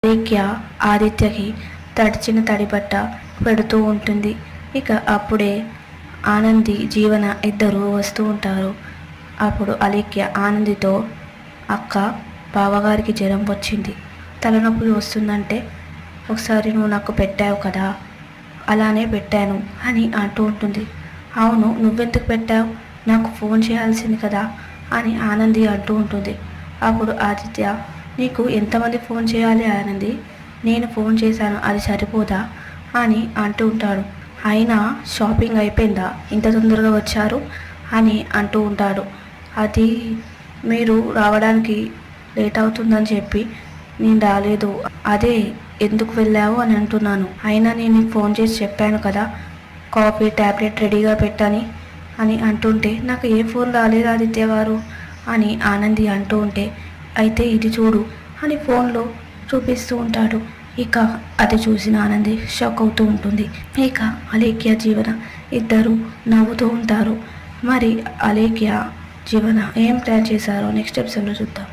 లేఖ్య ఆదిత్యకి తడిచిన తడిబట్ట పెడుతూ ఉంటుంది. ఇక అప్పుడే ఆనంది జీవన ఇద్దరు వస్తూ ఉంటారు. అప్పుడు అలేఖ్య ఆనందితో, అక్క, బావగారికి జ్వరం వచ్చింది, తలనొప్పి వస్తుందంటే ఒకసారి నువ్వు నాకు పెట్టావు కదా, అలానే పెట్టాను అని అంటూ ఉంటుంది. అవును, నువ్వెందుకు పెట్టావు, నాకు ఫోన్ చేయాల్సింది కదా అని ఆనంది అంటూ ఉంటుంది. అప్పుడు ఆదిత్య, నీకు ఎంతమంది ఫోన్ చేయాలి ఆనంది, నేను ఫోన్ చేశాను, అది సరిపోదా అని అంటూ ఉంటాడు. అయినా షాపింగ్ అయిపోయిందా, ఇంత తొందరగా వచ్చారు అని అంటూ ఉంటాడు. అది మీరు రావడానికి లేట్ అవుతుందని చెప్పి నేను రాలేదు, అదే ఎందుకు వెళ్ళావు అని అంటున్నాను. అయినా నేను నీకు ఫోన్ చేసి చెప్పాను కదా కాఫీ ట్యాబ్లెట్ రెడీగా పెట్టని అని అంటుంటే, నాకు ఏ ఫోన్ రాలేదు ఆదిత్య గారు అని ఆనంది అంటూ ఉంటే, అయితే ఇది చూడు అని ఫోన్లో చూపిస్తూ ఉంటాడు. ఇక అది చూసిన ఆనంది షాక్ అవుతూ ఉంటుంది. ఇక అలేఖ్య జీవన ఇద్దరు నవ్వుతూ ఉంటారు. మరి అలేఖ్య జీవన ఏం ప్లాన్ చేశారో నెక్స్ట్ ఎపిసోడ్లో చూద్దాం.